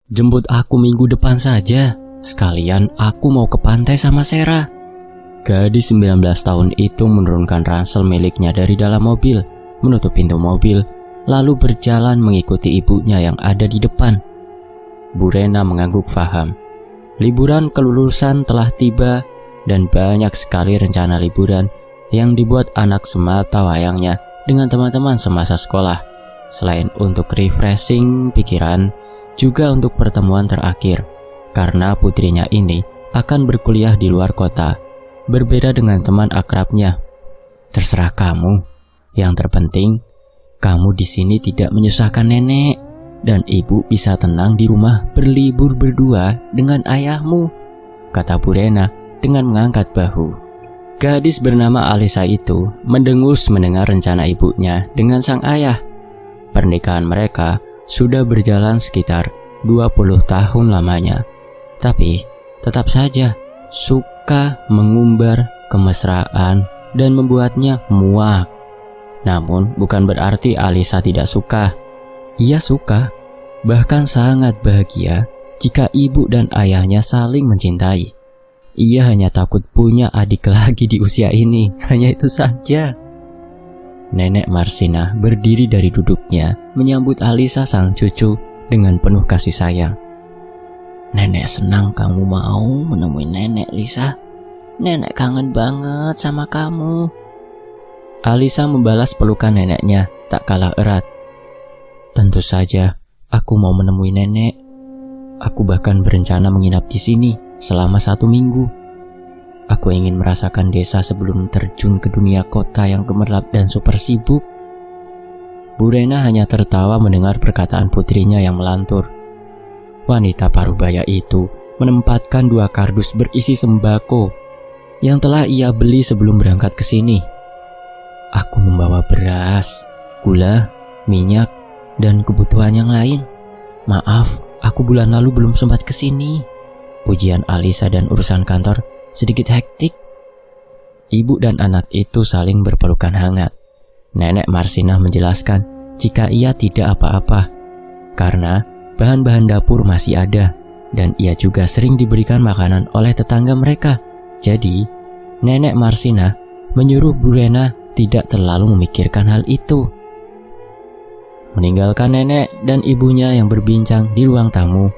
Jemput aku minggu depan saja. Sekalian aku mau ke pantai sama Sera. Gadis 19 tahun itu menurunkan ransel miliknya dari dalam mobil, menutup pintu mobil, lalu berjalan mengikuti ibunya yang ada di depan. Bu Rena mengangguk faham. Liburan kelulusan telah tiba dan banyak sekali rencana liburan yang dibuat anak semata wayangnya dengan teman-teman semasa sekolah. Selain untuk refreshing pikiran, juga untuk pertemuan terakhir, karena putrinya ini akan berkuliah di luar kota. Berbeda dengan teman akrabnya. Terserah kamu. Yang terpenting, kamu di sini tidak menyusahkan nenek dan ibu bisa tenang di rumah berlibur berdua dengan ayahmu, kata Bu Rena dengan mengangkat bahu. Gadis bernama Alisa itu mendengus mendengar rencana ibunya dengan sang ayah. Pernikahan mereka sudah berjalan sekitar 20 tahun lamanya, tapi tetap saja suka mengumbar kemesraan dan membuatnya muak. Namun bukan berarti Alisa tidak suka. Ia suka, bahkan sangat bahagia jika ibu dan ayahnya saling mencintai. Ia hanya takut punya adik lagi di usia ini, hanya itu saja. Nenek Marsina berdiri dari duduknya menyambut Alisa sang cucu dengan penuh kasih sayang. Nenek senang kamu mau menemui nenek, Lisa. Nenek kangen banget sama kamu. Alisa membalas pelukan neneknya tak kalah erat. Tentu saja aku mau menemui nenek. Aku bahkan berencana menginap di sini selama 1 minggu. Aku ingin merasakan desa sebelum terjun ke dunia kota yang gemerlap dan super sibuk. Bu Rena hanya tertawa mendengar perkataan putrinya yang melantur. Wanita parubaya itu menempatkan 2 kardus berisi sembako yang telah ia beli sebelum berangkat ke sini. Aku membawa beras, gula, minyak, dan kebutuhan yang lain. Maaf, aku bulan lalu belum sempat ke sini. Ujian Alisa dan urusan kantor sedikit hektik. Ibu dan anak itu saling berpelukan hangat. Nenek Marsina menjelaskan jika ia tidak apa-apa, karena bahan-bahan dapur masih ada, dan ia juga sering diberikan makanan oleh tetangga mereka. Jadi, Nenek Marsina menyuruh Bu Rena tidak terlalu memikirkan hal itu. Meninggalkan nenek dan ibunya yang berbincang di ruang tamu,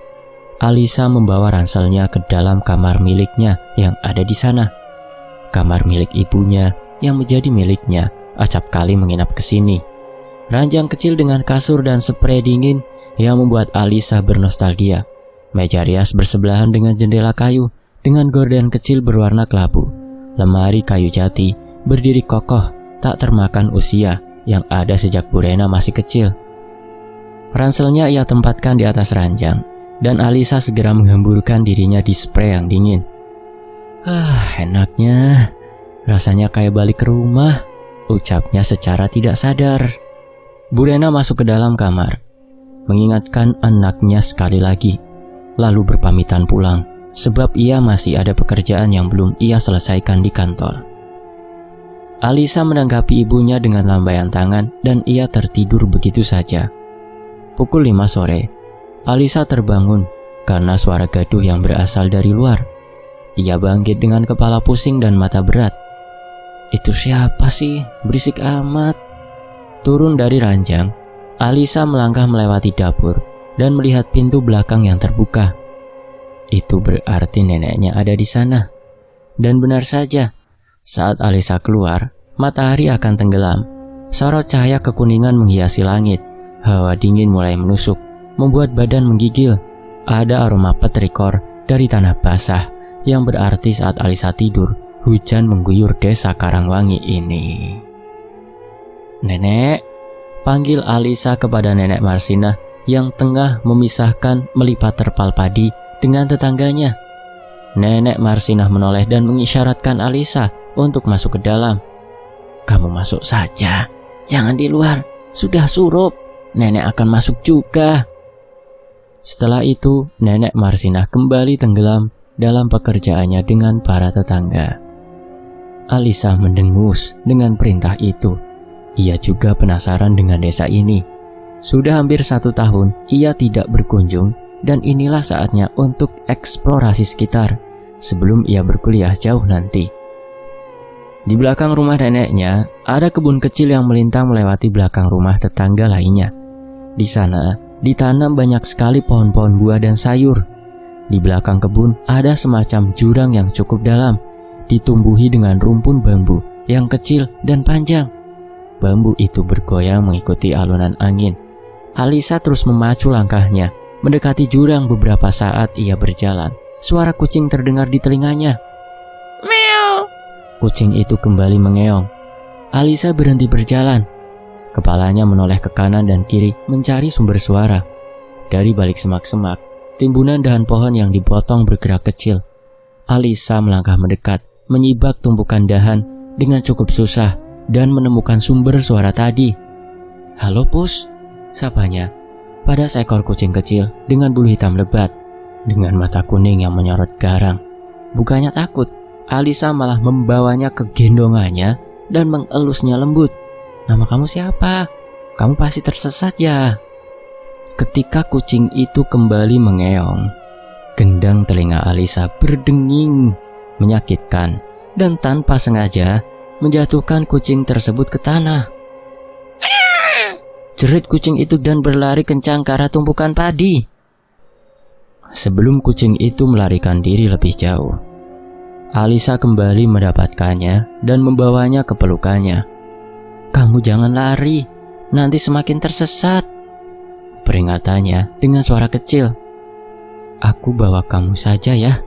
Alisa membawa ranselnya ke dalam kamar miliknya yang ada di sana. Kamar milik ibunya yang menjadi miliknya acap kali menginap ke sini. Ranjang kecil dengan kasur dan sprei dingin yang membuat Alisa bernostalgia. Meja rias bersebelahan dengan jendela kayu dengan gorden kecil berwarna kelabu. Lemari kayu jati berdiri kokoh, tak termakan usia yang ada sejak Bu Rena masih kecil. Ranselnya ia tempatkan di atas ranjang, dan Alisa segera menghamburkan dirinya di sprei yang dingin. Enaknya, rasanya kayak balik ke rumah, ucapnya secara tidak sadar. Bu Rena masuk ke dalam kamar, mengingatkan anaknya sekali lagi, lalu berpamitan pulang, sebab ia masih ada pekerjaan yang belum ia selesaikan di kantor. Alisa menanggapi ibunya dengan lambaian tangan dan ia tertidur begitu saja. Pukul 5 sore, Alisa terbangun karena suara gaduh yang berasal dari luar. Ia bangkit dengan kepala pusing dan mata berat. Itu siapa sih? Berisik amat. Turun dari ranjang, Alisa melangkah melewati dapur dan melihat pintu belakang yang terbuka. Itu berarti neneknya ada di sana. Dan benar saja, saat Alisa keluar, matahari akan tenggelam. Sorot cahaya kekuningan menghiasi langit. Hawa dingin mulai menusuk, membuat badan menggigil. Ada aroma petrikor dari tanah basah, yang berarti saat Alisa tidur, hujan mengguyur desa Karangwangi ini. Nenek, panggil Alisa kepada Nenek Marsina yang tengah memisahkan melipat terpal padi dengan tetangganya. Nenek Marsina menoleh dan mengisyaratkan Alisa untuk masuk ke dalam. Kamu masuk saja, jangan di luar, sudah surup. Nenek akan masuk juga. Setelah itu, Nenek Marsina kembali tenggelam dalam pekerjaannya dengan para tetangga. Alisa mendengus dengan perintah itu. Ia juga penasaran dengan desa ini. Sudah hampir 1 tahun ia tidak berkunjung dan inilah saatnya untuk eksplorasi sekitar sebelum ia berkuliah jauh nanti. Di belakang rumah neneknya ada kebun kecil yang melintang melewati belakang rumah tetangga lainnya. Di sana ditanam banyak sekali pohon-pohon buah dan sayur. Di belakang kebun ada semacam jurang yang cukup dalam, ditumbuhi dengan rumpun bambu yang kecil dan panjang. Bambu itu bergoyang mengikuti alunan angin. Alisa terus memacu langkahnya, mendekati jurang. Beberapa saat ia berjalan, suara kucing terdengar di telinganya. Meow. Kucing itu kembali mengeong. Alisa berhenti berjalan. Kepalanya menoleh ke kanan dan kiri mencari sumber suara. Dari balik semak-semak, timbunan dahan pohon yang dipotong bergerak kecil. Alisa melangkah mendekat, menyibak tumpukan dahan dengan cukup susah dan menemukan sumber suara tadi. "Halo Pus," sapanya pada seekor kucing kecil dengan bulu hitam lebat, dengan mata kuning yang menyorot garang. Bukannya takut, Alisa malah membawanya ke gendongannya dan mengelusnya lembut. "Nama kamu siapa? Kamu pasti tersesat ya?" Ketika kucing itu kembali mengeong, gendang telinga Alisa berdenging menyakitkan dan tanpa sengaja menjatuhkan kucing tersebut ke tanah. Jerit kucing itu dan berlari kencang ke arah tumpukan padi. Sebelum kucing itu melarikan diri lebih jauh, Alisa kembali mendapatkannya dan membawanya ke pelukannya. "Kamu jangan lari, nanti semakin tersesat," peringatannya dengan suara kecil. "Aku bawa kamu saja ya,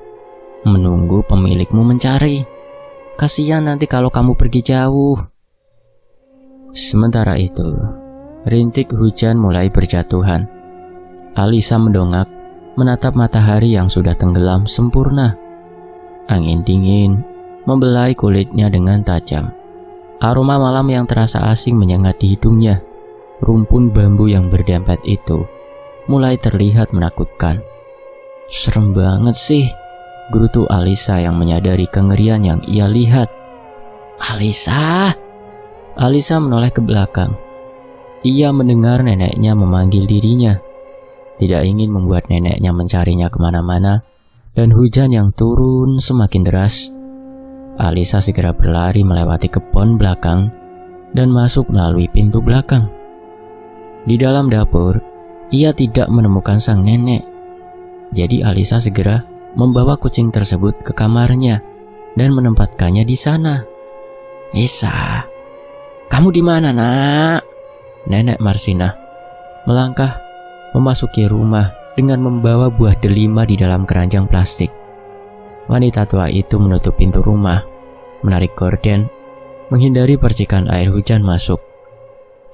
menunggu pemilikmu mencari. Kasihan nanti kalau kamu pergi jauh." Sementara itu, rintik hujan mulai berjatuhan. Alisa mendongak, menatap matahari yang sudah tenggelam sempurna. Angin dingin membelai kulitnya dengan tajam. Aroma malam yang terasa asing menyengat di hidungnya. Rumpun bambu yang berdempet itu mulai terlihat menakutkan. "Serem banget sih," gerutu Alisa yang menyadari kengerian yang ia lihat. "Alisa!" Alisa menoleh ke belakang. Ia mendengar neneknya memanggil dirinya. Tidak ingin membuat neneknya mencarinya kemana-mana, dan hujan yang turun semakin deras. Alisa segera berlari melewati kebun belakang dan masuk melalui pintu belakang. Di dalam dapur, ia tidak menemukan sang nenek. Jadi Alisa segera membawa kucing tersebut ke kamarnya dan menempatkannya di sana. "Lisa, kamu di mana, Nak?" Nenek Marsina melangkah memasuki rumah dengan membawa buah delima di dalam keranjang plastik. Wanita tua itu menutup pintu rumah, menarik gorden, menghindari percikan air hujan masuk.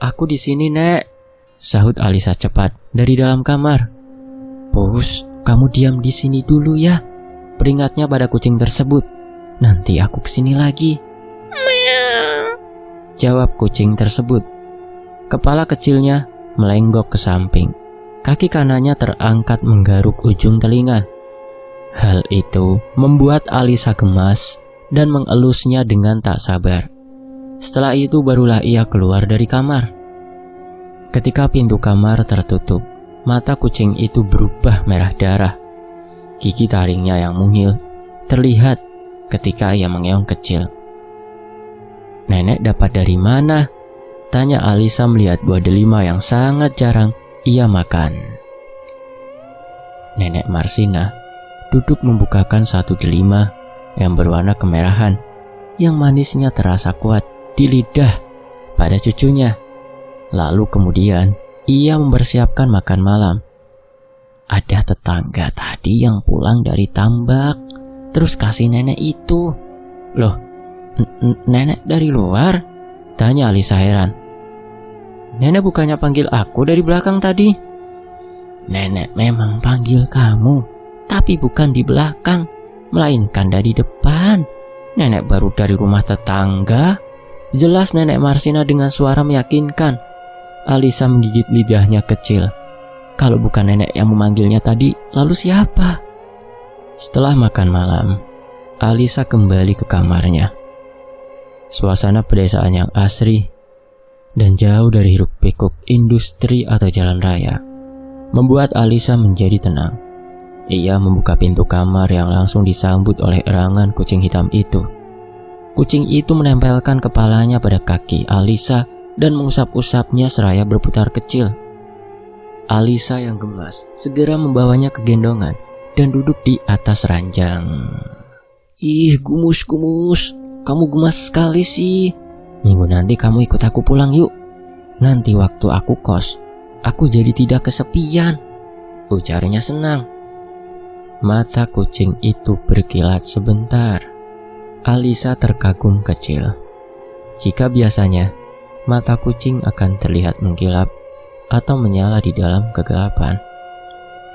"Aku di sini, Nek," sahut Alisa cepat dari dalam kamar. "Pus, kamu diam di sini dulu ya," peringatnya pada kucing tersebut. "Nanti aku kesini lagi." "Meow," jawab kucing tersebut. Kepala kecilnya melenggok ke samping. Kaki kanannya terangkat menggaruk ujung telinga. Hal itu membuat Alisa gemas dan mengelusnya dengan tak sabar. Setelah itu barulah ia keluar dari kamar. Ketika pintu kamar tertutup, mata kucing itu berubah merah darah. Gigi taringnya yang mungil terlihat ketika ia mengeong kecil. "Nenek dapat dari mana?" tanya Alisa melihat buah delima yang sangat jarang ia makan. Nenek Marsina duduk membukakan satu delima yang berwarna kemerahan, yang manisnya terasa kuat di lidah pada cucunya. Lalu kemudian ia mempersiapkan makan malam. "Ada tetangga tadi yang pulang dari tambak, terus kasih nenek itu." "Loh, nenek dari luar?" tanya Alisa heran. "Nenek bukannya panggil aku dari belakang tadi?" "Nenek memang panggil kamu, tapi bukan di belakang, melainkan dari depan. Nenek baru dari rumah tetangga," jelas Nenek Marsina dengan suara meyakinkan. Alisa menggigit lidahnya kecil. Kalau bukan nenek yang memanggilnya tadi, lalu siapa? Setelah makan malam, Alisa kembali ke kamarnya. Suasana pedesaan yang asri dan jauh dari hiruk pikuk industri atau jalan raya. membuat Alisa menjadi tenang. Ia membuka pintu kamar yang langsung disambut oleh erangan kucing hitam itu. Kucing itu menempelkan kepalanya pada kaki Alisa dan mengusap-usapnya seraya berputar kecil. Alisa yang gemas segera membawanya ke gendongan dan duduk di atas ranjang. Ih, gumus, kamu gemas sekali sih. Minggu nanti kamu ikut aku pulang yuk. Nanti waktu aku kos, aku jadi tidak kesepian, ujarnya senang. Mata kucing itu berkilat sebentar. Alisa terkagum kecil. Jika biasanya mata kucing akan terlihat mengkilap atau menyala di dalam kegelapan,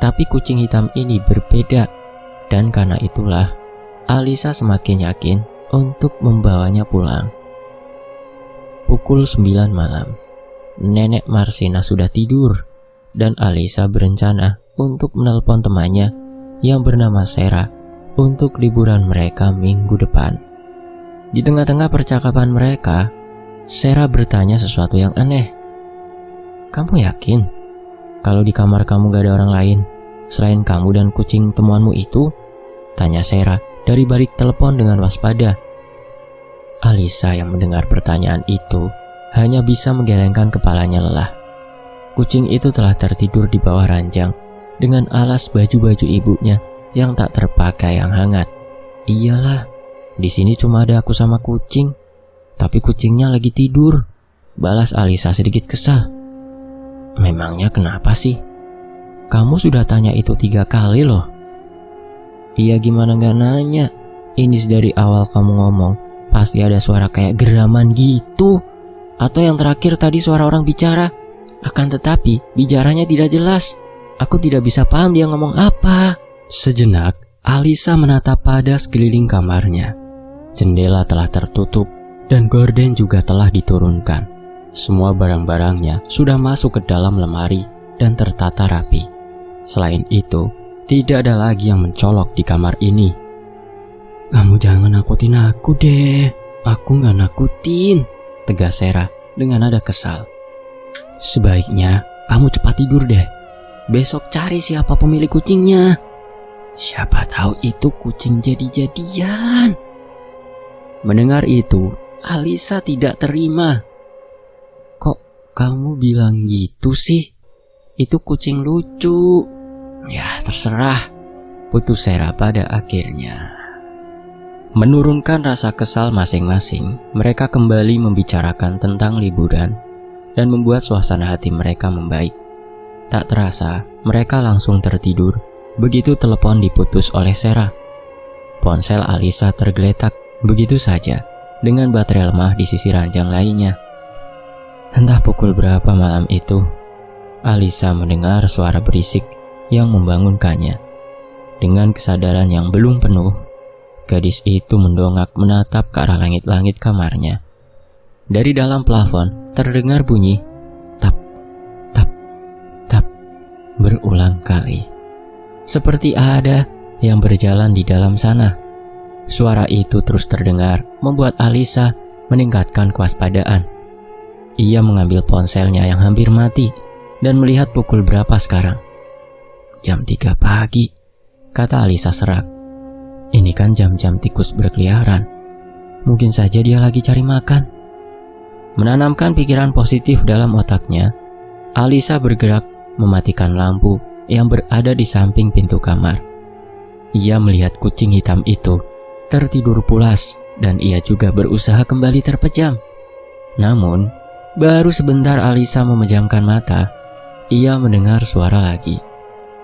tapi kucing hitam ini berbeda, dan karena itulah Alisa semakin yakin untuk membawanya pulang. Pukul 9 malam, Nenek Marsina sudah tidur dan Alisa berencana untuk menelpon temannya yang bernama Sarah untuk liburan mereka minggu depan. Di tengah-tengah percakapan mereka, Sarah bertanya sesuatu yang aneh. Kamu yakin kalau di kamar kamu gak ada orang lain selain kamu dan kucing temuanmu itu? Tanya Sarah dari balik telepon dengan waspada. Alisa yang mendengar pertanyaan itu hanya bisa menggelengkan kepalanya lelah. Kucing itu telah tertidur di bawah ranjang dengan alas baju-baju ibunya yang tak terpakai yang hangat. Iyalah, di sini cuma ada aku sama kucing, tapi kucingnya lagi tidur, balas Alisa sedikit kesal. Memangnya kenapa sih? Kamu sudah tanya itu 3 kali loh. Iya, gimana gak nanya? Ini dari awal kamu ngomong pasti ada suara kayak geraman gitu. Atau yang terakhir tadi suara orang bicara. Akan tetapi bicaranya tidak jelas. Aku tidak bisa paham dia ngomong apa. Sejenak Alisa menatap pada sekeliling kamarnya. Jendela telah tertutup dan gorden juga telah diturunkan. Semua barang-barangnya sudah masuk ke dalam lemari dan tertata rapi. Selain itu, tidak ada lagi yang mencolok di kamar ini. Kamu jangan nakutin aku deh. Aku gak nakutin, tegas Sarah dengan nada kesal. Sebaiknya kamu cepat tidur deh. Besok cari siapa pemilik kucingnya. Siapa tahu itu kucing jadi-jadian. Mendengar itu, Alisa tidak terima. Kok kamu bilang gitu sih? Itu kucing lucu. Ya terserah, putus Sarah pada akhirnya. Menurunkan rasa kesal masing-masing, mereka kembali membicarakan tentang liburan dan membuat suasana hati mereka membaik. Tak terasa, mereka langsung tertidur begitu telepon diputus oleh Sarah. Ponsel Alisa tergeletak begitu saja dengan baterai lemah di sisi ranjang lainnya. Entah pukul berapa malam itu, Alisa mendengar suara berisik yang membangunkannya. Dengan kesadaran yang belum penuh, gadis itu mendongak menatap ke arah langit-langit kamarnya. Dari dalam plafon terdengar bunyi tap, tap, tap berulang kali. Seperti ada yang berjalan di dalam sana. Suara itu terus terdengar, membuat Alisa meningkatkan kewaspadaan. Ia mengambil ponselnya yang hampir mati dan melihat pukul berapa sekarang. Jam 3 pagi, kata Alisa serak. Ini kan jam-jam tikus berkeliaran. Mungkin saja dia lagi cari makan. Menanamkan pikiran positif dalam otaknya, Alisa bergerak mematikan lampu yang berada di samping pintu kamar. Ia melihat kucing hitam itu tertidur pulas dan ia juga berusaha kembali terpejam. Namun, baru sebentar Alisa memejamkan mata, ia mendengar suara lagi.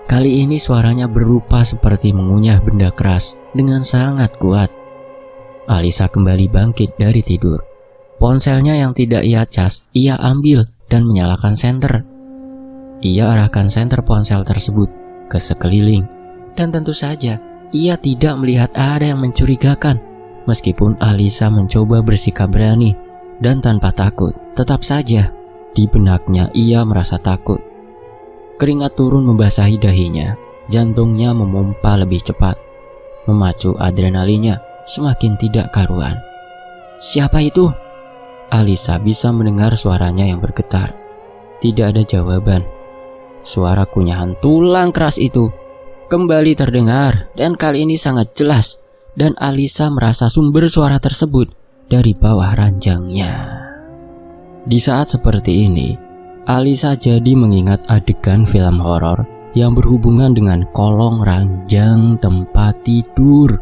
Kali ini suaranya berupa seperti mengunyah benda keras dengan sangat kuat. Alisa kembali bangkit dari tidur. Ponselnya yang tidak ia cas, ia ambil dan menyalakan senter. Ia arahkan senter ponsel tersebut ke sekeliling, dan tentu saja ia tidak melihat ada yang mencurigakan. Meskipun Alisa mencoba bersikap berani dan tanpa takut, tetap saja di benaknya ia merasa takut. Keringat turun membasahi dahinya, jantungnya memompa lebih cepat, memacu adrenalinnya semakin tidak karuan. Siapa itu? Alisa bisa mendengar suaranya yang bergetar. Tidak ada jawaban. suara kunyahan tulang keras itu kembali terdengar dan kali ini sangat jelas, dan Alisa merasa sumber suara tersebut dari bawah ranjangnya. Di saat seperti ini, Alisa jadi mengingat adegan film horor yang berhubungan dengan kolong ranjang tempat tidur.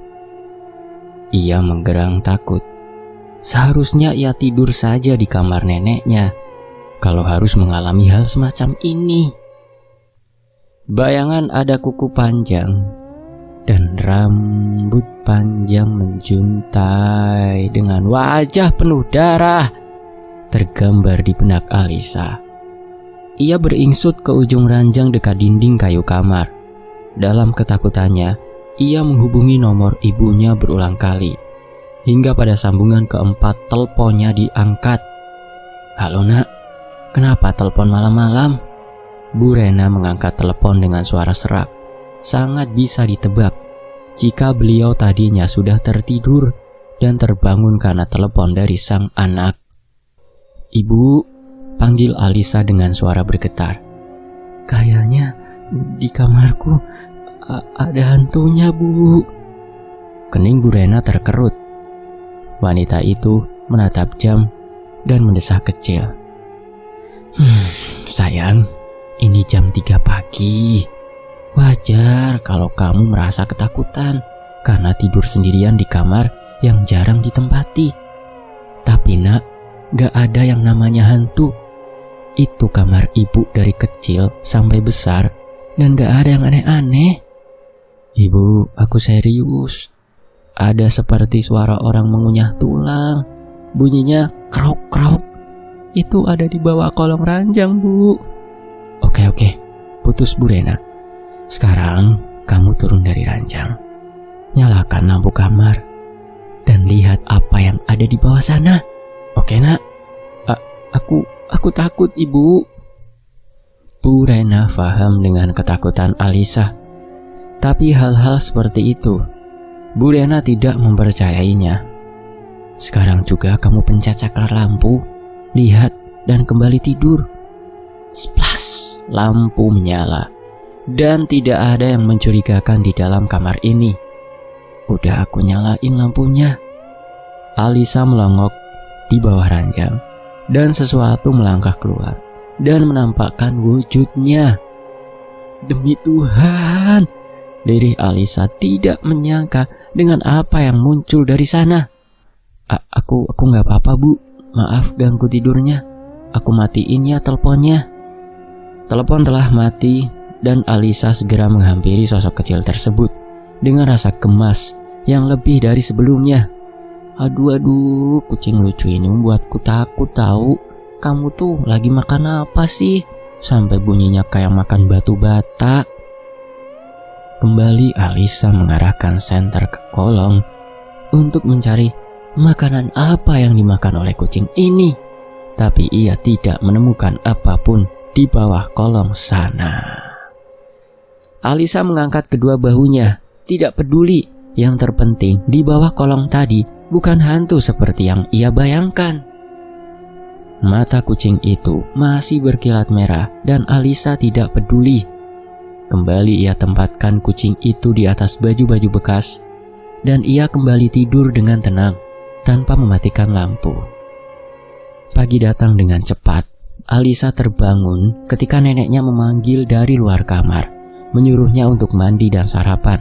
Ia menggerang takut. Seharusnya ia tidur saja di kamar neneknya kalau harus mengalami hal semacam ini. Bayangan ada kuku panjang dan rambut panjang menjuntai dengan wajah penuh darah tergambar di benak Alisa. Ia beringsut ke ujung ranjang dekat dinding kayu kamar. Dalam ketakutannya, ia menghubungi nomor ibunya berulang kali, hingga pada sambungan keempat teleponnya diangkat. "Halo nak, kenapa telepon malam-malam?" Bu Rena mengangkat telepon dengan suara serak. Sangat bisa ditebak jika beliau tadinya sudah tertidur dan terbangun karena telepon dari sang anak. "Ibu," panggil Alisa dengan suara bergetar. "Kayaknya di kamarku ada hantunya, Bu." Kening Bu Rena terkerut. Wanita itu menatap jam dan mendesah kecil. "Sayang, ini jam 3 pagi. Wajar kalau kamu merasa ketakutan karena tidur sendirian di kamar yang jarang ditempati. Tapi nak, gak ada yang namanya hantu. Itu kamar ibu dari kecil sampai besar dan gak ada yang aneh-aneh." "Ibu, aku serius. Ada seperti suara orang mengunyah tulang. Bunyinya krok-krok. Itu ada di bawah kolong ranjang, Bu." Oke, putus Bu Rena. "Sekarang kamu turun dari ranjang. Nyalakan lampu kamar dan lihat apa yang ada di bawah sana. Oke nak?" Aku takut, Ibu." Bu Rena paham dengan ketakutan Alisa. Tapi hal-hal seperti itu Bu Rena tidak mempercayainya. "Sekarang juga kamu pencet saklar lampu, lihat dan kembali tidur." Splas, lampu menyala dan tidak ada yang mencurigakan di dalam kamar ini. "Udah aku nyalain lampunya." Alisa melongok di bawah ranjang dan sesuatu melangkah keluar dan menampakkan wujudnya. "Demi Tuhan," lirih Alisa tidak menyangka dengan apa yang muncul dari sana. Aku gak apa-apa, Bu. Maaf ganggu tidurnya. Aku matiin ya teleponnya." Telepon telah mati dan Alisa segera menghampiri sosok kecil tersebut dengan rasa gemas yang lebih dari sebelumnya. Aduh, kucing lucu ini membuatku takut tahu. Kamu tuh lagi makan apa sih? Sampai bunyinya kayak makan batu bata." Kembali Alisa mengarahkan senter ke kolong untuk mencari makanan apa yang dimakan oleh kucing ini. Tapi ia tidak menemukan apapun di bawah kolong sana. Alisa mengangkat kedua bahunya, tidak peduli. Yang terpenting di bawah kolong tadi bukan hantu seperti yang ia bayangkan. Mata kucing itu masih berkilat merah dan Alisa tidak peduli. Kembali ia tempatkan kucing itu di atas baju-baju bekas dan ia kembali tidur dengan tenang tanpa mematikan lampu. Pagi datang dengan cepat. Alisa terbangun ketika neneknya memanggil dari luar kamar, menyuruhnya untuk mandi dan sarapan.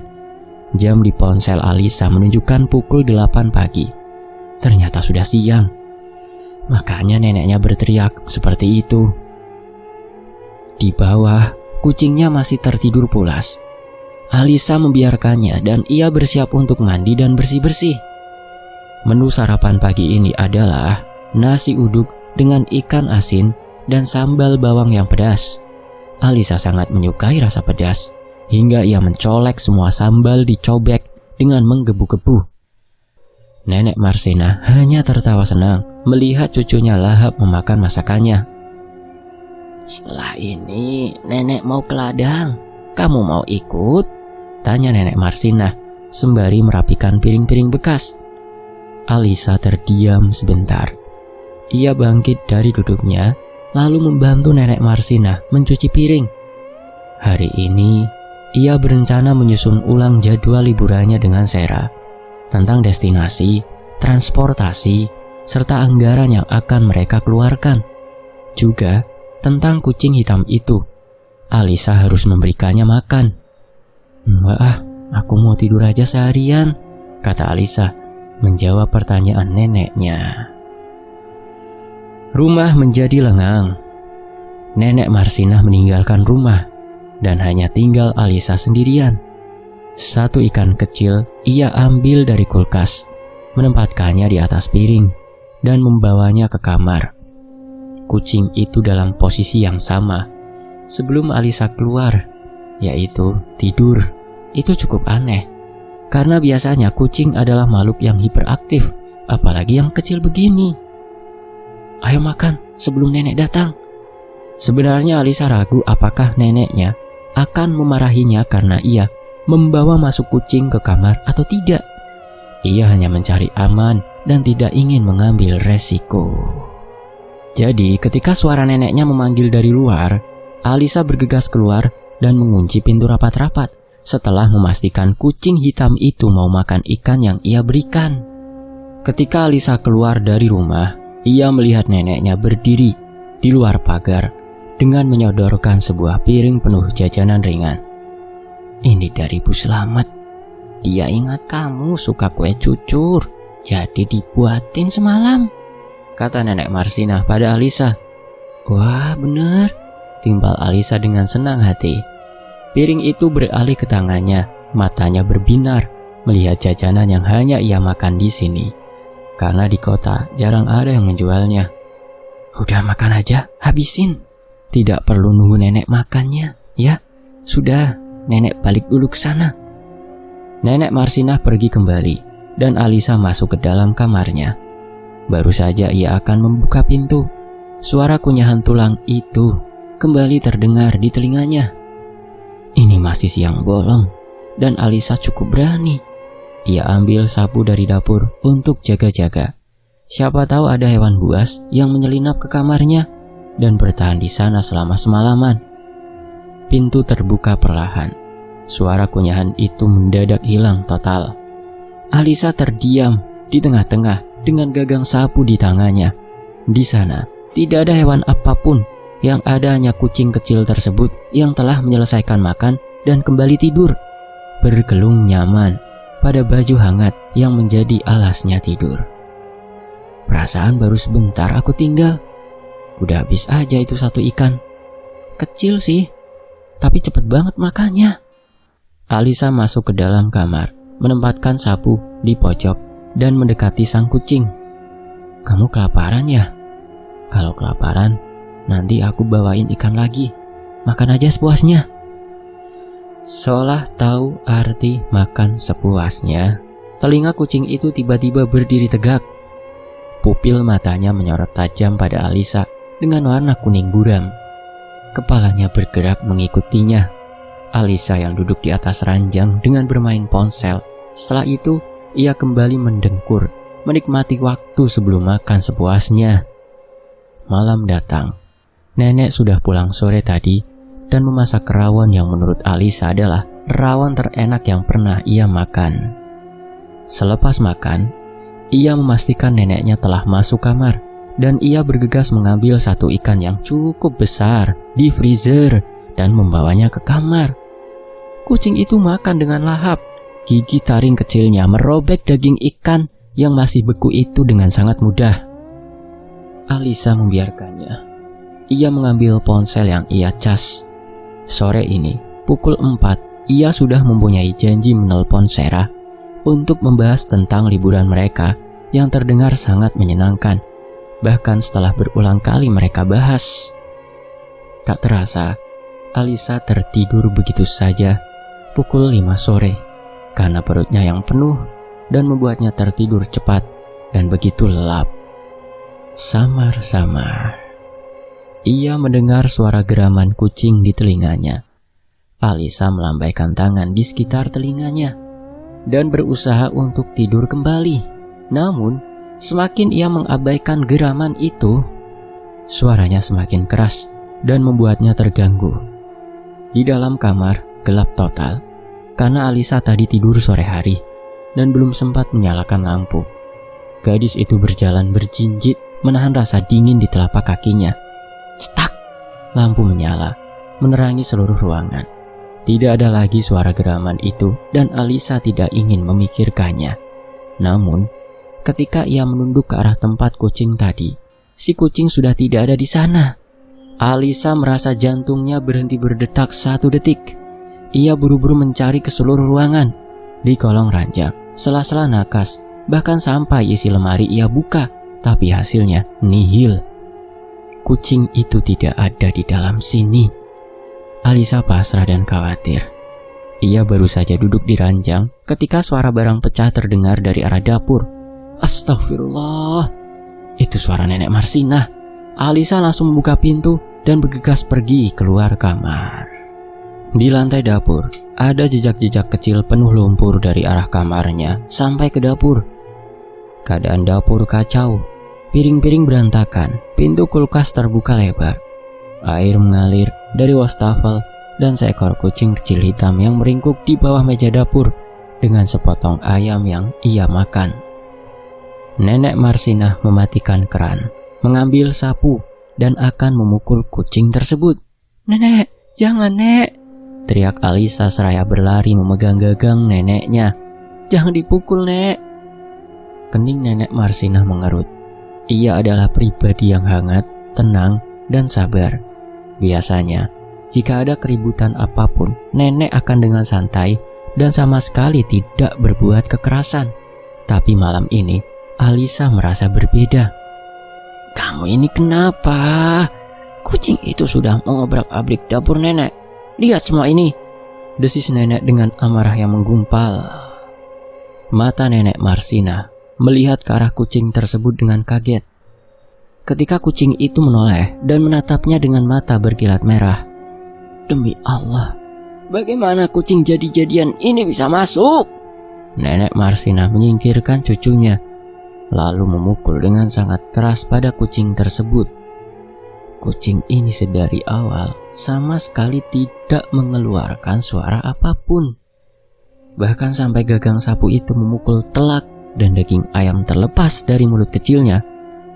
Jam di ponsel Alisa menunjukkan pukul 8 pagi. Ternyata sudah siang. Makanya neneknya berteriak seperti itu. Di bawah, kucingnya masih tertidur pulas. Alisa membiarkannya dan ia bersiap untuk mandi dan bersih-bersih. Menu sarapan pagi ini adalah nasi uduk dengan ikan asin dan sambal bawang yang pedas. Alisa sangat menyukai rasa pedas, hingga ia mencolek semua sambal dicobek dengan menggebu-gebu. Nenek Marsina hanya tertawa senang melihat cucunya lahap memakan masakannya. "Setelah ini nenek mau ke ladang. Kamu mau ikut?" tanya nenek Marsina sembari merapikan piring-piring bekas. Alisa terdiam sebentar. Ia bangkit dari duduknya lalu membantu nenek Marsina mencuci piring. Hari ini, ia berencana menyusun ulang jadwal liburannya dengan Sarah tentang destinasi, transportasi, serta anggaran yang akan mereka keluarkan. Juga tentang kucing hitam itu. Alisa harus memberikannya makan. "Mbak, aku mau tidur aja seharian," kata Alisa menjawab pertanyaan neneknya. Rumah menjadi lengang. Nenek Marsinah meninggalkan rumah dan hanya tinggal Alisa sendirian. Satu ikan kecil ia ambil dari kulkas, menempatkannya di atas piring, dan membawanya ke kamar. Kucing itu dalam posisi yang sama sebelum Alisa keluar, yaitu tidur. Itu cukup aneh, karena biasanya kucing adalah makhluk yang hiperaktif, apalagi yang kecil begini. "Ayo makan sebelum nenek datang." Sebenarnya Alisa ragu apakah neneknya akan memarahinya karena ia membawa masuk kucing ke kamar atau tidak. Ia hanya mencari aman dan tidak ingin mengambil resiko. Jadi ketika suara neneknya memanggil dari luar, Alisa bergegas keluar dan mengunci pintu rapat-rapat setelah memastikan kucing hitam itu mau makan ikan yang ia berikan. Ketika Alisa keluar dari rumah, ia melihat neneknya berdiri di luar pagar dengan menyodorkan sebuah piring penuh jajanan ringan. "Ini dari Bu Slamet. Dia ingat kamu suka kue cucur, jadi dibuatin semalam," kata nenek Marsinah pada Alisa. "Wah, bener," timbal Alisa dengan senang hati. Piring itu beralih ke tangannya, matanya berbinar melihat jajanan yang hanya ia makan di sini, karena di kota jarang ada yang menjualnya. "Udah makan aja, habisin. Tidak perlu nunggu nenek makannya, ya. Sudah, nenek balik dulu ke sana." Nenek Marsinah pergi kembali dan Alisa masuk ke dalam kamarnya. Baru saja ia akan membuka pintu, suara kunyahan tulang itu kembali terdengar di telinganya. Ini masih siang bolong dan Alisa cukup berani. Ia ambil sapu dari dapur untuk jaga-jaga. Siapa tahu ada hewan buas yang menyelinap ke kamarnya dan bertahan di sana selama semalaman. Pintu terbuka perlahan. Suara kunyahan itu mendadak hilang total. Alisa terdiam di tengah-tengah dengan gagang sapu di tangannya. Di sana tidak ada hewan apapun, yang ada hanya kucing kecil tersebut yang telah menyelesaikan makan dan kembali tidur, bergelung nyaman pada baju hangat yang menjadi alasnya tidur. "Perasaan baru sebentar aku tinggal. Udah habis aja itu satu ikan. Kecil sih, tapi cepet banget makannya." Alisa masuk ke dalam kamar, menempatkan sapu di pojok dan mendekati sang kucing. "Kamu kelaparan ya? Kalau kelaparan, nanti aku bawain ikan lagi. Makan aja sepuasnya." Seolah tahu arti makan sepuasnya, telinga kucing itu tiba-tiba berdiri tegak. Pupil matanya menyorot tajam pada Alisa dengan warna kuning buram. Kepalanya bergerak mengikutinya. Alisa yang duduk di atas ranjang dengan bermain ponsel. Setelah itu, ia kembali mendengkur, menikmati waktu sebelum makan sepuasnya. Malam datang. Nenek sudah pulang sore tadi dan memasak rawon yang menurut Alisa adalah rawon terenak yang pernah ia makan. Selepas makan, ia memastikan neneknya telah masuk kamar dan ia bergegas mengambil satu ikan yang cukup besar di freezer dan membawanya ke kamar. Kucing itu makan dengan lahap. Gigi taring kecilnya merobek daging ikan yang masih beku itu dengan sangat mudah. Alisa membiarkannya. Ia mengambil ponsel yang ia cas. Sore ini, pukul 4, ia sudah mempunyai janji menelpon Sarah untuk membahas tentang liburan mereka yang terdengar sangat menyenangkan. Bahkan setelah berulang kali mereka bahas. Tak terasa, Alisa tertidur begitu saja pukul 5 sore karena perutnya yang penuh dan membuatnya tertidur cepat dan begitu lelap. Samar-samar ia mendengar suara geraman kucing di telinganya. Alisa melambaikan tangan di sekitar telinganya dan berusaha untuk tidur kembali. Namun, semakin ia mengabaikan geraman itu, suaranya semakin keras dan membuatnya terganggu. Di dalam kamar gelap total karena Alisa tadi tidur sore hari dan belum sempat menyalakan lampu. Gadis itu berjalan berjinjit menahan rasa dingin di telapak kakinya. Cetak! Lampu menyala, menerangi seluruh ruangan. Tidak ada lagi suara geraman itu dan Alisa tidak ingin memikirkannya. Namun, ketika ia menunduk ke arah tempat kucing tadi, si kucing sudah tidak ada di sana. Alisa merasa jantungnya berhenti berdetak 1 detik. Ia buru-buru mencari ke seluruh ruangan, di kolong ranjang, sela-sela nakas, bahkan sampai isi lemari ia buka, tapi hasilnya nihil. Kucing itu tidak ada di dalam sini. Alisa pasrah dan khawatir. Ia baru saja duduk di ranjang ketika suara barang pecah terdengar dari arah dapur. Astagfirullah. Itu suara Nenek Marsinah. Alisa langsung membuka pintu dan bergegas pergi keluar kamar. Di lantai dapur, ada jejak-jejak kecil penuh lumpur dari arah kamarnya sampai ke dapur. Keadaan dapur kacau. Piring-piring berantakan, pintu kulkas terbuka lebar. Air mengalir dari wastafel dan seekor kucing kecil hitam yang meringkuk di bawah meja dapur dengan sepotong ayam yang ia makan. Nenek Marsinah mematikan keran, mengambil sapu, dan akan memukul kucing tersebut. "Nenek, jangan, Nek!" teriak Alisa seraya berlari memegang gagang neneknya. "Jangan dipukul, Nek!" Kening Nenek Marsinah mengerut. Ia adalah pribadi yang hangat, tenang, dan sabar. Biasanya, jika ada keributan apapun, nenek akan dengan santai dan sama sekali tidak berbuat kekerasan. Tapi malam ini, Alisa merasa berbeda. "Kamu ini kenapa? Kucing itu sudah mengobrak-abrik dapur nenek. Lihat semua ini," desis nenek dengan amarah yang menggumpal. Mata Nenek Marsinah melihat ke arah kucing tersebut dengan kaget. Ketika kucing itu menoleh dan menatapnya dengan mata berkilat merah. "Demi Allah, bagaimana kucing jadi-jadian ini bisa masuk?" Nenek Marsinah menyingkirkan cucunya, lalu memukul dengan sangat keras pada kucing tersebut. Kucing ini sedari awal sama sekali tidak mengeluarkan suara apapun. Bahkan sampai gagang sapu itu memukul telak dan daging ayam terlepas dari mulut kecilnya,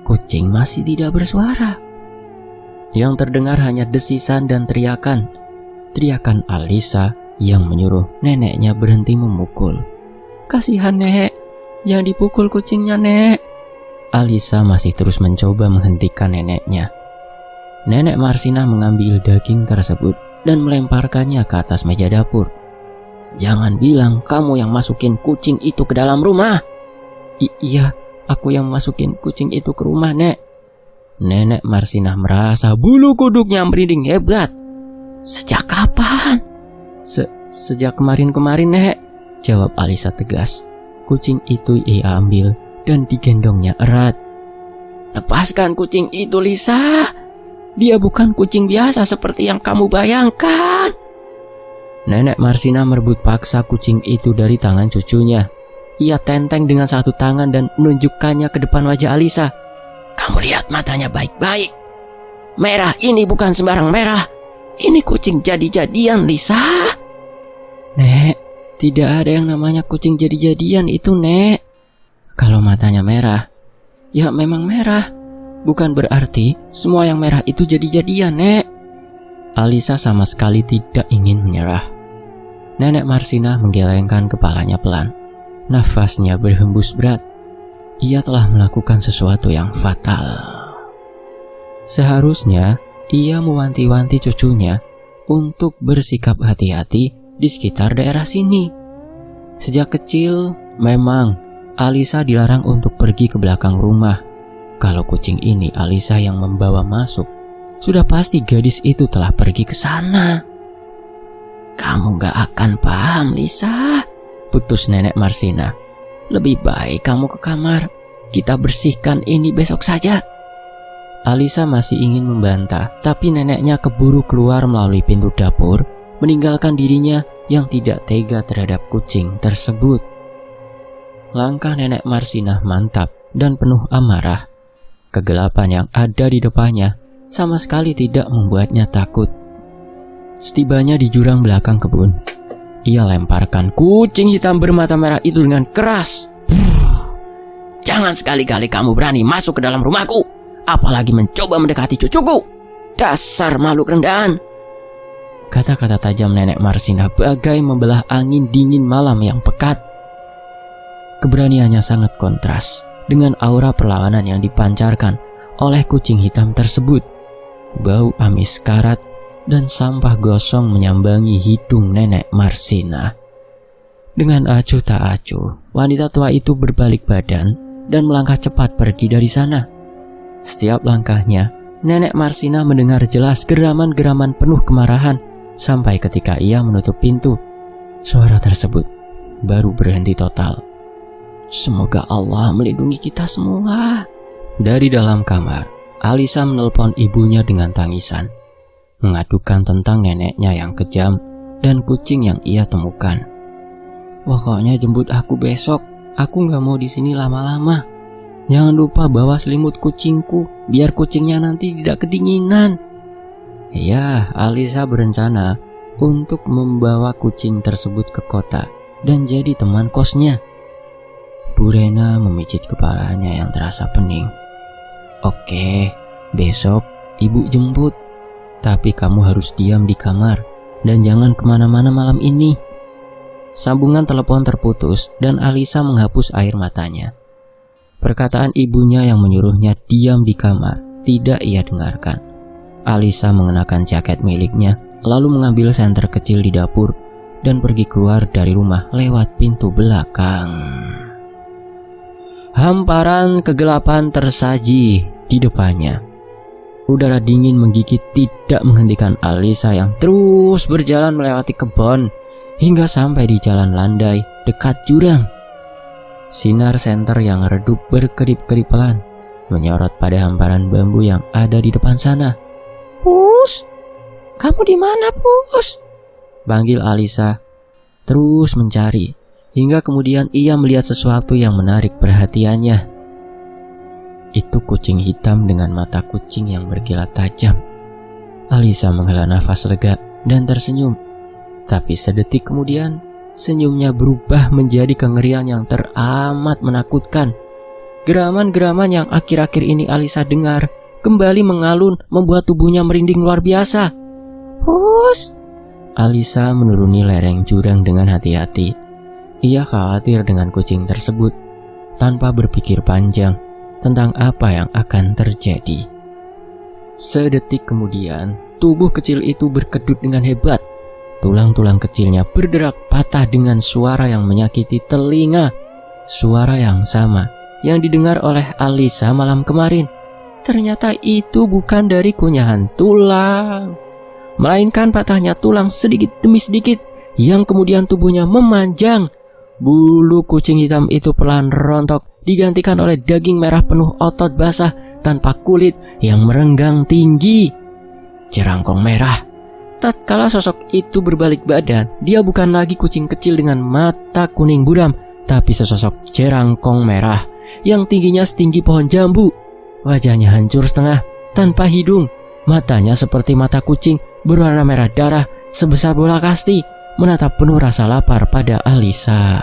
kucing masih tidak bersuara. Yang terdengar hanya desisan dan teriakan. Teriakan Alisa yang menyuruh neneknya berhenti memukul. "Kasihan, Nek. Jangan dipukul kucingnya, Nek." Alisa masih terus mencoba menghentikan neneknya. Nenek Marsinah mengambil daging tersebut dan melemparkannya ke atas meja dapur. "Jangan bilang kamu yang masukin kucing itu ke dalam rumah." Iya, aku yang masukin kucing itu ke rumah, Nek." Nenek Marsinah merasa bulu kuduknya merinding hebat. "Sejak kapan?" Sejak kemarin-kemarin, Nek," jawab Alisa tegas. Kucing itu ia ambil dan digendongnya erat. "Lepaskan kucing itu, Lisa. Dia bukan kucing biasa seperti yang kamu bayangkan." Nenek Marsinah merebut paksa kucing itu dari tangan cucunya. Ia tenteng dengan satu tangan dan menunjukkannya ke depan wajah Alisa. "Kamu lihat matanya baik-baik. Merah ini bukan sembarang merah. Ini kucing jadi-jadian, Lisa." "Nek, tidak ada yang namanya kucing jadi-jadian itu, Nek. Kalau matanya merah, ya memang merah. Bukan berarti semua yang merah itu jadi-jadian, Nek." Alisa sama sekali tidak ingin menyerah. Nenek Marsinah menggelengkan kepalanya pelan. Nafasnya berhembus berat. Ia telah melakukan sesuatu yang fatal. Seharusnya ia mewanti-wanti cucunya untuk bersikap hati-hati di sekitar daerah sini. Sejak kecil, memang Alisa dilarang untuk pergi ke belakang rumah. Kalau kucing ini Alisa yang membawa masuk, sudah pasti gadis itu telah pergi ke sana. "Kamu gak akan paham, Lisa," putus Nenek Marsinah. "Lebih baik kamu ke kamar. Kita bersihkan ini besok saja." Alisa masih ingin membantah, tapi neneknya keburu keluar melalui pintu dapur, meninggalkan dirinya yang tidak tega terhadap kucing tersebut. Langkah Nenek Marsinah mantap dan penuh amarah. Kegelapan yang ada di depannya sama sekali tidak membuatnya takut. Setibanya di jurang belakang kebun, ia lemparkan kucing hitam bermata merah itu dengan keras. "Jangan sekali-kali kamu berani masuk ke dalam rumahku, apalagi mencoba mendekati cucuku. Dasar makhluk rendahan." Kata-kata tajam Nenek Marsina bagai membelah angin dingin malam yang pekat. Keberaniannya sangat kontras dengan aura perlawanan yang dipancarkan oleh kucing hitam tersebut. Bau amis karat dan sampah gosong menyambangi hidung Nenek Marsina. Dengan acuh tak acuh, wanita tua itu berbalik badan dan melangkah cepat pergi dari sana. Setiap langkahnya, Nenek Marsina mendengar jelas geraman-geraman penuh kemarahan sampai ketika ia menutup pintu. Suara tersebut baru berhenti total. "Semoga Allah melindungi kita semua." Dari dalam kamar, Alisa menelpon ibunya dengan tangisan, mengadukan tentang neneknya yang kejam dan kucing yang ia temukan. "Pokoknya jemput aku besok. Aku nggak mau di sini lama-lama. Jangan lupa bawa selimut kucingku, biar kucingnya nanti tidak kedinginan." Ya, Alisa berencana untuk membawa kucing tersebut ke kota dan jadi teman kosnya. Bu Rena memijit kepalanya yang terasa pening. "Oke, besok ibu jemput. Tapi kamu harus diam di kamar dan jangan kemana-mana malam ini." Sambungan telepon terputus dan Alisa menghapus air matanya. Perkataan ibunya yang menyuruhnya diam di kamar tidak ia dengarkan. Alisa mengenakan jaket miliknya, lalu mengambil senter kecil di dapur dan pergi keluar dari rumah lewat pintu belakang. Hamparan kegelapan tersaji di depannya. Udara dingin menggigit tidak menghentikan Alisa yang terus berjalan melewati kebun hingga sampai di jalan landai dekat jurang. Sinar senter yang redup berkedip-kedip pelan menyorot pada hamparan bambu yang ada di depan sana. "Pus, kamu di mana, Pus?" panggil Alisa, terus mencari hingga kemudian ia melihat sesuatu yang menarik perhatiannya. Itu kucing hitam dengan mata kucing yang berkilat tajam. Alisa menghela nafas lega dan tersenyum. Tapi sedetik kemudian, senyumnya berubah menjadi kengerian yang teramat menakutkan. Geraman-geraman yang akhir-akhir ini Alisa dengar kembali mengalun membuat tubuhnya merinding luar biasa. "Pus!" Alisa menuruni lereng jurang dengan hati-hati. Ia khawatir dengan kucing tersebut tanpa berpikir panjang tentang apa yang akan terjadi. Sedetik kemudian, tubuh kecil itu berkedut dengan hebat. Tulang-tulang kecilnya berderak patah dengan suara yang menyakiti telinga. Suara yang sama yang didengar oleh Alisa malam kemarin. Ternyata itu bukan dari kunyahan tulang, melainkan patahnya tulang sedikit demi sedikit yang kemudian tubuhnya memanjang. Bulu kucing hitam itu perlahan rontok, digantikan oleh daging merah penuh otot basah tanpa kulit yang merenggang tinggi. Jerangkong merah. Tatkala sosok itu berbalik badan, dia bukan lagi kucing kecil dengan mata kuning buram, tapi sesosok jerangkong merah yang tingginya setinggi pohon jambu. Wajahnya hancur setengah, tanpa hidung. Matanya seperti mata kucing berwarna merah darah sebesar bola kasti, menatap penuh rasa lapar pada Alisa.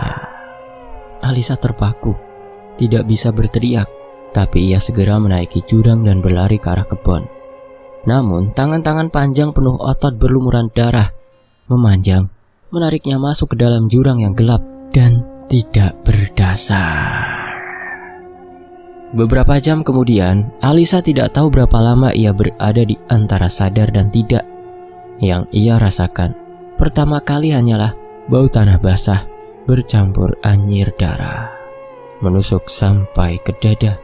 Alisa terpaku, tidak bisa berteriak, tapi ia segera menaiki jurang dan berlari ke arah kebun. Namun tangan-tangan panjang penuh otot berlumuran darah memanjang, menariknya masuk ke dalam jurang yang gelap dan tidak berdasar. Beberapa jam kemudian, Alisa tidak tahu berapa lama ia berada di antara sadar dan tidak. Yang ia rasakan pertama kali hanyalah bau tanah basah bercampur anyir darah menusuk sampai ke dada.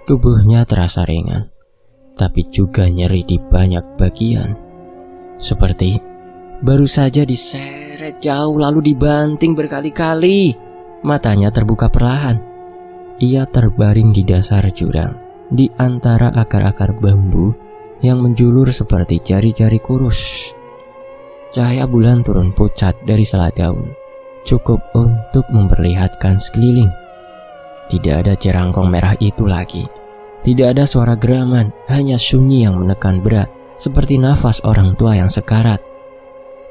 Tubuhnya terasa ringan, tapi juga nyeri di banyak bagian, seperti baru saja diseret jauh lalu dibanting berkali-kali. Matanya terbuka perlahan. Ia terbaring di dasar jurang, di antara akar-akar bambu yang menjulur seperti jari-jari kurus. Cahaya bulan turun pucat dari sela daun, cukup untuk memperlihatkan sekeliling. Tidak ada jerangkong merah itu lagi. Tidak ada suara geraman, hanya sunyi yang menekan berat, seperti nafas orang tua yang sekarat.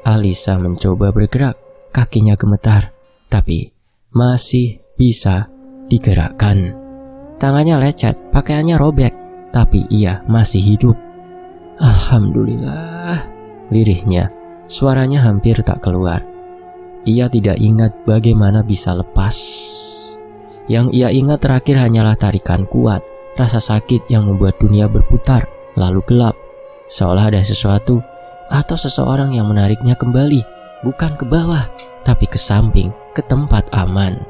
Alisa mencoba bergerak, kakinya gemetar, tapi masih bisa digerakkan. Tangannya lecet, pakaiannya robek, tapi ia masih hidup. Alhamdulillah, lirihnya. Suaranya hampir tak keluar. Ia tidak ingat bagaimana bisa lepas. Yang ia ingat terakhir hanyalah tarikan kuat, rasa sakit yang membuat dunia berputar, lalu gelap. Seolah ada sesuatu atau seseorang yang menariknya kembali, bukan ke bawah, tapi ke samping, ke tempat aman.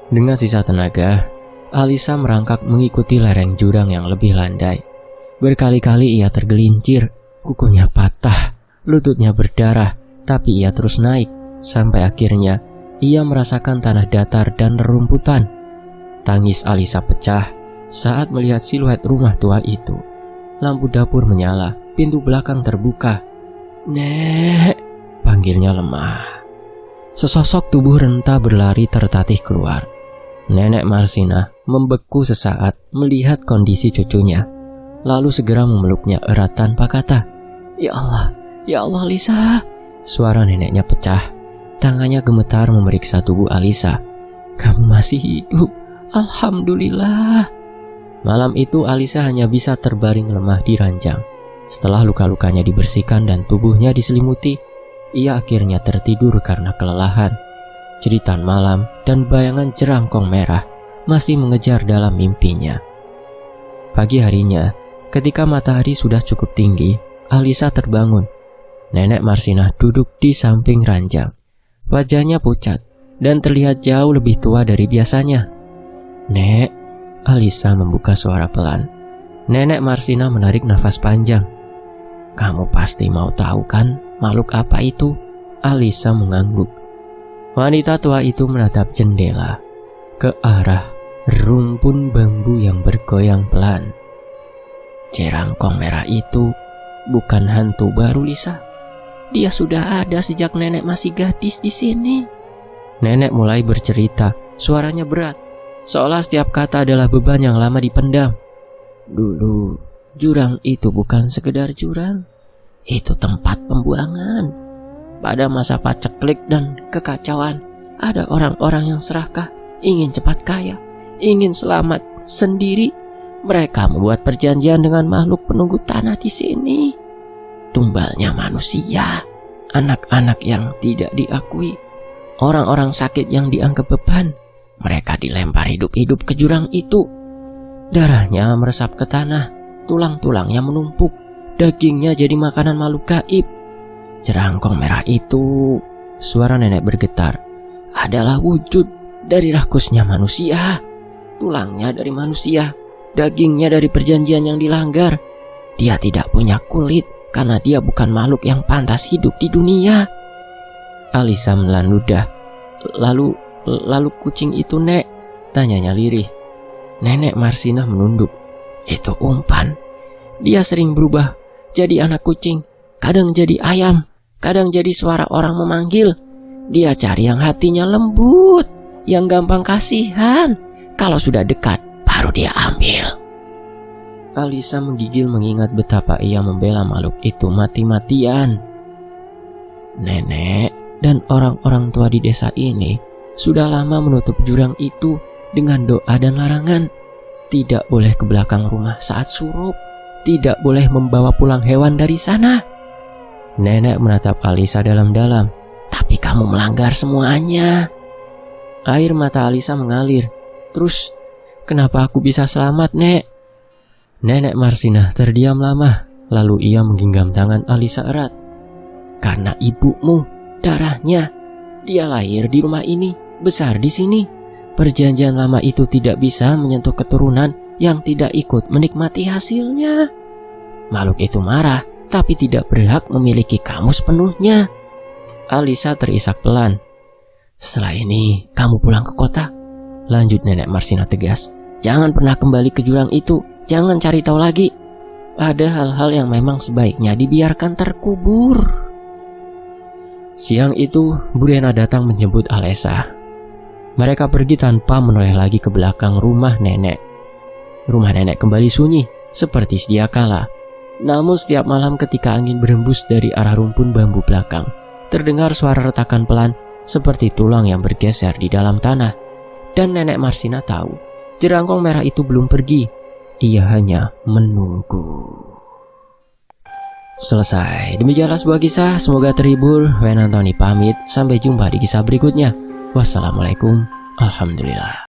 Dengan sisa tenaga, Alisa merangkak mengikuti lereng jurang yang lebih landai. Berkali-kali ia tergelincir, kukunya patah, lututnya berdarah, tapi ia terus naik, sampai akhirnya ia merasakan tanah datar dan rerumputan. Tangis Alisa pecah saat melihat siluet rumah tua itu. Lampu dapur menyala, pintu belakang terbuka. "Nek," panggilnya lemah. Sesosok tubuh renta berlari tertatih keluar. Nenek Marsina membeku sesaat melihat kondisi cucunya, lalu segera memeluknya erat tanpa kata. Ya Allah Lisa." Suara neneknya pecah. Tangannya gemetar memeriksa tubuh Alisa. "Kamu masih hidup, alhamdulillah." Malam itu Alisa hanya bisa terbaring lemah di ranjang. Setelah luka-lukanya dibersihkan dan tubuhnya diselimuti, ia akhirnya tertidur karena kelelahan. Jeritan malam dan bayangan jerangkong merah masih mengejar dalam mimpinya. Pagi harinya, ketika matahari sudah cukup tinggi, Alisa terbangun. Nenek Marsina duduk di samping ranjang. Wajahnya pucat dan terlihat jauh lebih tua dari biasanya. "Nek," Alisa membuka suara pelan. Nenek Marsina menarik nafas panjang. "Kamu pasti mau tahu kan makhluk apa itu?" Alisa mengangguk. Wanita tua itu menatap jendela ke arah rumpun bambu yang bergoyang pelan. "Jerangkong merah itu bukan hantu baru, Lisa. Dia sudah ada sejak nenek masih gadis di sini." Nenek mulai bercerita, suaranya berat, seolah setiap kata adalah beban yang lama dipendam. "Dulu, jurang itu bukan sekedar jurang. Itu tempat pembuangan. Pada masa paceklik dan kekacauan, ada orang-orang yang serakah, ingin cepat kaya, ingin selamat sendiri. Mereka membuat perjanjian dengan makhluk penunggu tanah di sini. Tumbalnya manusia, anak-anak yang tidak diakui, orang-orang sakit yang dianggap beban. Mereka dilempar hidup-hidup ke jurang itu. Darahnya meresap ke tanah, tulang-tulangnya menumpuk, dagingnya jadi makanan makhluk gaib. Jerangkong merah itu," suara nenek bergetar, "adalah wujud dari rakusnya manusia. Tulangnya dari manusia, dagingnya dari perjanjian yang dilanggar. Dia tidak punya kulit karena dia bukan makhluk yang pantas hidup di dunia." Alisa menelan ludah. Lalu kucing itu, Nek?" tanyanya lirih. Nenek Marsina menunduk. "Itu umpan. Dia sering berubah jadi anak kucing, kadang jadi ayam, kadang jadi suara orang memanggil. Dia cari yang hatinya lembut, yang gampang kasihan. Kalau sudah dekat, baru dia ambil." Alisa menggigil mengingat betapa ia membela makhluk itu mati-matian. Nenek dan orang-orang tua di desa ini sudah lama menutup jurang itu dengan doa dan larangan. Tidak boleh ke belakang rumah saat surup, tidak boleh membawa pulang hewan dari sana. Nenek menatap Alisa dalam-dalam. "Tapi kamu melanggar semuanya." Air mata Alisa mengalir. "Terus, kenapa aku bisa selamat, Nek?" Nenek Marsina terdiam lama, lalu ia menggenggam tangan Alisa erat. "Karena ibumu, darahnya. Dia lahir di rumah ini, besar di sini. Perjanjian lama itu tidak bisa menyentuh keturunan yang tidak ikut menikmati hasilnya. Makhluk itu marah, tapi tidak berhak memiliki kamu sepenuhnya." Alisa terisak pelan. "Setelah ini kamu pulang ke kota," lanjut Nenek Marsina tegas. "Jangan pernah kembali ke jurang itu, jangan cari tahu lagi. Ada hal-hal yang memang sebaiknya dibiarkan terkubur." Siang itu, Burena datang menjemput Alisa. Mereka pergi tanpa menoleh lagi ke belakang rumah nenek. Rumah nenek kembali sunyi, seperti sedia kala. Namun setiap malam ketika angin berembus dari arah rumpun bambu belakang, terdengar suara retakan pelan seperti tulang yang bergeser di dalam tanah. Dan Nenek Marsina tahu jerangkong merah itu belum pergi. Ia hanya menunggu. Selesai. Demikianlah sebuah kisah. Semoga terhibur. Wen Antoni pamit. Sampai jumpa di kisah berikutnya. Wassalamualaikum. Alhamdulillah.